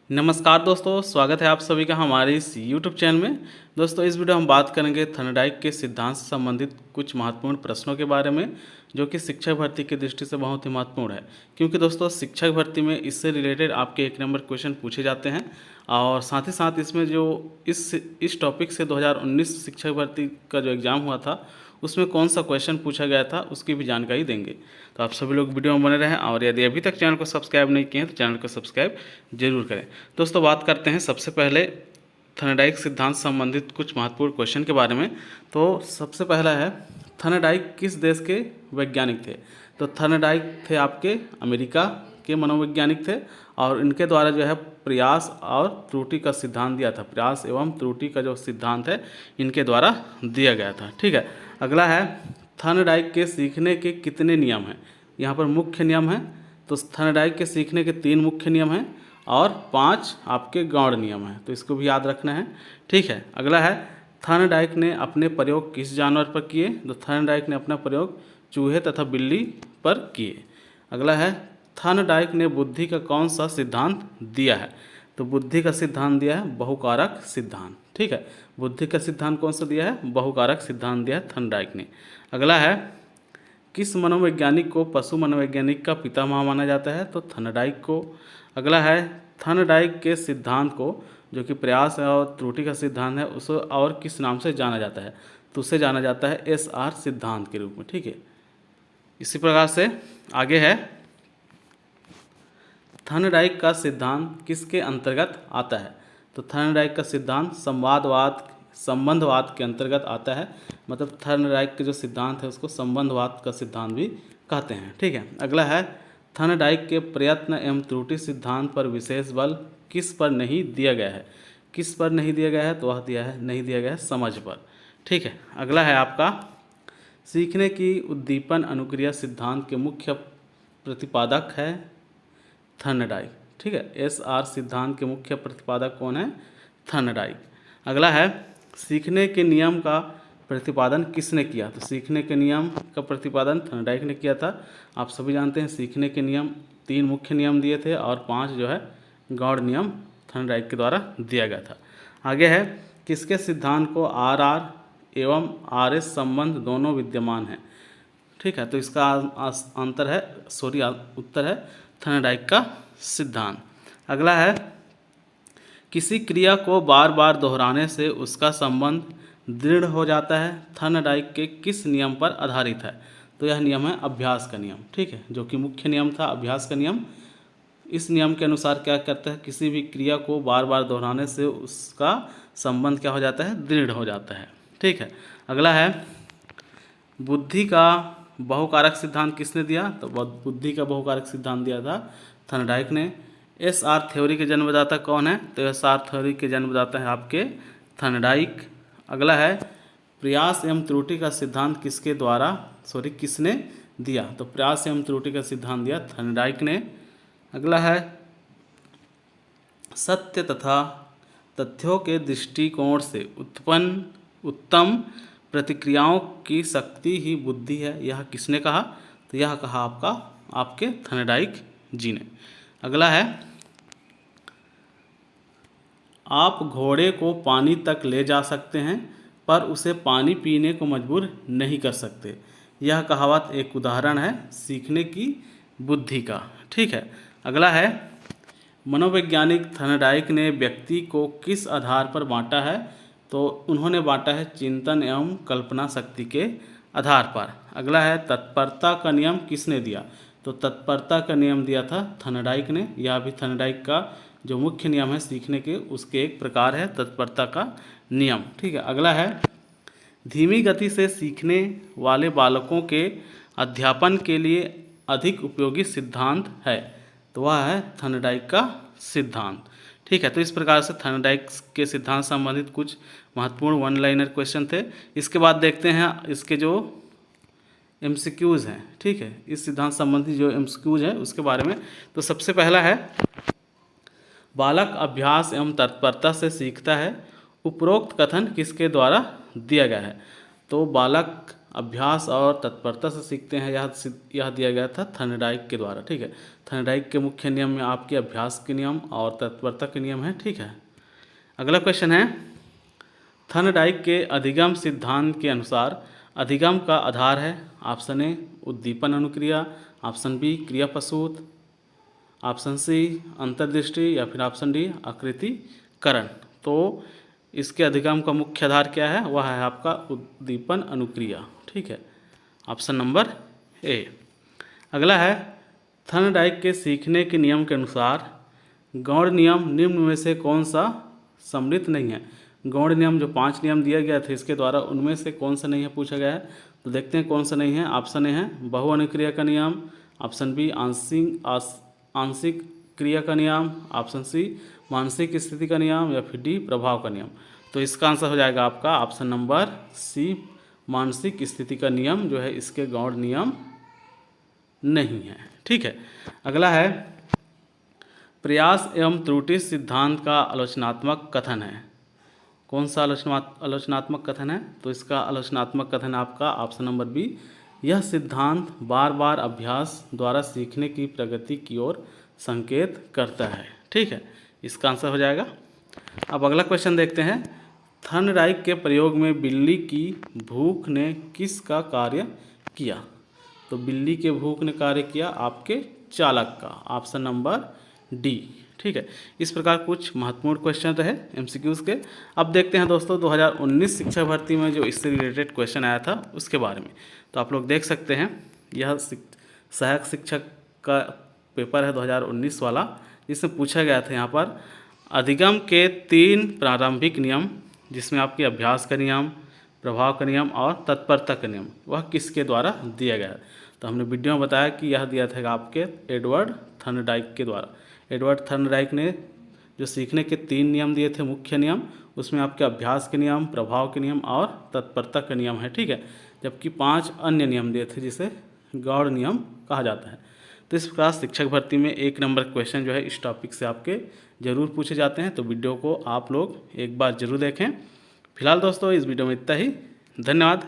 नमस्कार दोस्तों, स्वागत है आप सभी का हमारे इस YouTube चैनल में। दोस्तों, इस वीडियो हम बात करेंगे थर्नडाइक के सिद्धांत से संबंधित कुछ महत्वपूर्ण प्रश्नों के बारे में, जो कि शिक्षक भर्ती की दृष्टि से बहुत ही महत्वपूर्ण है। क्योंकि दोस्तों, शिक्षक भर्ती में इससे रिलेटेड आपके 1 नंबर क्वेश्चन पूछे जाते हैं और साथ ही साथ इसमें जो इस टॉपिक से 2019 शिक्षक भर्ती का जो एग्ज़ाम हुआ था उसमें कौन सा क्वेश्चन पूछा गया था उसकी भी जानकारी देंगे। तो आप सभी लोग वीडियो में बने रहें और यदि अभी तक चैनल को सब्सक्राइब नहीं किए हैं तो चैनल को सब्सक्राइब जरूर करें। दोस्तों, बात करते हैं सबसे पहले थर्नडाइक सिद्धांत संबंधित कुछ महत्वपूर्ण क्वेश्चन के बारे में। तो सबसे पहला है, थर्नडाइक किस देश के वैज्ञानिक थे? तो थर्नडाइक थे आपके अमेरिका के मनोवैज्ञानिक थे और इनके द्वारा जो है प्रयास और त्रुटि का सिद्धांत दिया था। प्रयास एवं त्रुटि का जो सिद्धांत है इनके द्वारा दिया गया था। ठीक है, अगला है, थर्नडाइक के सीखने के कितने नियम हैं? यहाँ पर मुख्य नियम हैं, तो थर्नडाइक के सीखने के 3 मुख्य नियम हैं और 5 आपके गौण नियम हैं, तो इसको भी याद रखना है। ठीक है, अगला है, थर्नडाइक ने अपने प्रयोग किस जानवर पर किए? तो थर्नडाइक ने अपना प्रयोग चूहे तथा बिल्ली पर किए। अगला है, थर्नडाइक ने बुद्धि का कौन सा सिद्धांत दिया है? तो बुद्धि का सिद्धांत दिया है बहुकारक सिद्धांत। ठीक है, बुद्धि का सिद्धांत कौन सा दिया है? बहुकारक सिद्धांत दिया है थर्नडाइक ने। अगला है, किस मनोवैज्ञानिक को पशु मनोवैज्ञानिक का पितामह माना जाता है? तो थर्नडाइक को। अगला है, थर्नडाइक के सिद्धांत को, जो कि प्रयास और त्रुटि का सिद्धांत है, उसे और किस नाम से जाना जाता है? तो उसे जाना जाता है SR सिद्धांत के रूप में। ठीक है, इसी प्रकार से आगे है, थर्नडाइक का सिद्धांत किसके अंतर्गत आता है? तो थर्नडाइक का सिद्धांत संबंधवाद के अंतर्गत आता है। मतलब थर्नडाइक के जो सिद्धांत है उसको संबंधवाद का सिद्धांत भी कहते हैं। ठीक है, अगला है, थर्नडाइक के प्रयत्न एवं त्रुटि सिद्धांत पर विशेष बल किस पर नहीं दिया गया है? किस पर नहीं दिया गया है? तो वह नहीं दिया गया है समझ पर। ठीक है, अगला है आपका, सीखने की उद्दीपन अनुक्रिया सिद्धांत के मुख्य प्रतिपादक है थर्नडाइक। ठीक है, SR सिद्धांत के मुख्य प्रतिपादक कौन है? थर्नडाइक। अगला है, सीखने के नियम का प्रतिपादन किसने किया? तो सीखने के नियम का प्रतिपादन थर्नडाइक ने किया था। आप सभी जानते हैं सीखने के नियम 3 मुख्य नियम दिए थे और 5 जो है गौण नियम थर्नडाइक के द्वारा दिया गया था। आगे है, किसके सिद्धांत को RR एवं RS संबंध दोनों विद्यमान हैं? ठीक है, तो इसका उत्तर है थर्नडाइक का सिद्धांत। अगला है, किसी क्रिया को बार बार दोहराने से उसका संबंध दृढ़ हो जाता है, थर्नडाइक के किस नियम पर आधारित है? तो यह नियम है अभ्यास का नियम। ठीक है, जो कि मुख्य नियम था अभ्यास का नियम। इस नियम के अनुसार क्या करता है, किसी भी क्रिया को बार बार दोहराने से उसका संबंध क्या हो जाता है? दृढ़ हो जाता है। ठीक है, अगला है, बुद्धि का बहुकारक सिद्धांत किसने दिया? तो बुद्धि का बहुकारक सिद्धांत दिया था थर्नडाइक ने। SR थ्योरी के जन्मदाता कौन है? तो SR थ्योरी के जन्मदाता है आपके थर्नडाइक। अगला है, प्रयास एवं त्रुटि का सिद्धांत किसने दिया? तो प्रयास एवं त्रुटि का सिद्धांत दिया थर्नडाइक ने। अगला है, सत्य तथा तथ्यों के दृष्टिकोण से उत्पन्न उत्तम प्रतिक्रियाओं की शक्ति ही बुद्धि है, यह किसने कहा? तो यह कहा आपके थर्नडाइक जी ने। अगला है, आप घोड़े को पानी तक ले जा सकते हैं पर उसे पानी पीने को मजबूर नहीं कर सकते। यह कहावत एक उदाहरण है सीखने की बुद्धि का। ठीक है, अगला है, मनोवैज्ञानिक थर्नडाइक ने व्यक्ति को किस आधार पर बांटा है? तो उन्होंने बांटा है चिंतन एवं कल्पना शक्ति के आधार पर। अगला है, तत्परता का नियम किसने दिया? तो तत्परता का नियम दिया था थर्नडाइक ने। यह भी थर्नडाइक का जो मुख्य नियम है सीखने के, उसके एक प्रकार है तत्परता का नियम। ठीक है, अगला है, धीमी गति से सीखने वाले बालकों के अध्यापन के लिए अधिक उपयोगी सिद्धांत है? तो वह है थर्नडाइक का सिद्धांत। ठीक है, तो इस प्रकार से थर्नडाइक के सिद्धांत संबंधित कुछ महत्वपूर्ण 1 लाइनर क्वेश्चन थे। इसके बाद देखते हैं इसके जो MCQs हैं। ठीक है, इस सिद्धांत संबंधी जो MCQs है उसके बारे में। तो सबसे पहला है, बालक अभ्यास एवं तत्परता से सीखता है, उपरोक्त कथन किसके द्वारा दिया गया है? तो बालक अभ्यास और तत्परता से सीखते हैं, यह दिया गया था थर्नडाइक के द्वारा। ठीक है, थर्नडाइक के मुख्य नियम में आपके अभ्यास के नियम और तत्परता के नियम हैं। ठीक है, अगला क्वेश्चन है, थर्नडाइक के अधिगम सिद्धांत के अनुसार अधिगम का आधार है। ऑप्शन ए उद्दीपन अनुक्रिया, ऑप्शन बी क्रिया प्रसूत, ऑप्शन सी अंतर्दृष्टि या फिर ऑप्शन डी आकृतिकरण। तो इसके अधिगम का मुख्य आधार क्या है, वह है आपका उद्दीपन अनुक्रिया। ठीक है, ऑप्शन नंबर ए। अगला है, थर्नडाइक के सीखने के नियम के अनुसार गौड़ नियम निम्न में से कौन सा सम्मिलित नहीं है। गौड़ नियम जो 5 नियम दिया गया था इसके द्वारा उनमें से कौन सा नहीं है पूछा गया है। तो देखते हैं कौन सा नहीं है। ऑप्शन ए है बहु अनुक्रिया का नियम, ऑप्शन बी आंशिक क्रिया का नियम, ऑप्शन सी मानसिक स्थिति का नियम या फिर डी प्रभाव का नियम। तो इसका आंसर हो जाएगा आपका ऑप्शन नंबर सी मानसिक स्थिति का नियम जो है इसके गौड़ नियम नहीं है। ठीक है, अगला है, प्रयास एवं त्रुटि सिद्धांत का आलोचनात्मक कथन है। कौन सा आलोचनात्मक कथन है, तो इसका आलोचनात्मक कथन आपका ऑप्शन नंबर बी, यह सिद्धांत बार बार अभ्यास द्वारा सीखने की प्रगति की ओर संकेत करता है। ठीक है, इसका आंसर हो जाएगा। अब अगला क्वेश्चन देखते हैं, थर्नडाइक के प्रयोग में बिल्ली की भूख ने किसका कार्य किया। तो बिल्ली के भूख ने कार्य किया आपके चालक का, ऑप्शन नंबर डी। ठीक है, इस प्रकार कुछ महत्वपूर्ण क्वेश्चन रहे एमसीक्यूज़ के। अब देखते हैं दोस्तों 2019 शिक्षक भर्ती में जो इससे रिलेटेड क्वेश्चन आया था उसके बारे में। तो आप लोग देख सकते हैं, यह सहायक शिक्षक का पेपर है 2019 वाला, जिसमें पूछा गया था यहाँ पर अधिगम के 3 प्रारंभिक नियम, जिसमें आपके अभ्यास का नियम, प्रभाव का नियम और तत्परता का नियम, वह किसके द्वारा दिया गया है। तो हमने वीडियो में बताया कि यह दिया था आपके एडवर्ड थर्नडाइक के द्वारा। एडवर्ड थर्नडाइक ने जो सीखने के 3 नियम दिए थे मुख्य नियम, उसमें आपके अभ्यास के नियम, प्रभाव के नियम और तत्परता का नियम है। ठीक है, जबकि 5 अन्य नियम दिए थे जिसे गौड़ नियम कहा जाता है। तो इस प्रकार शिक्षक भर्ती में 1 नंबर क्वेश्चन जो है इस टॉपिक से आपके ज़रूर पूछे जाते हैं। तो वीडियो को आप लोग एक बार ज़रूर देखें। फिलहाल दोस्तों इस वीडियो में इतना ही, धन्यवाद।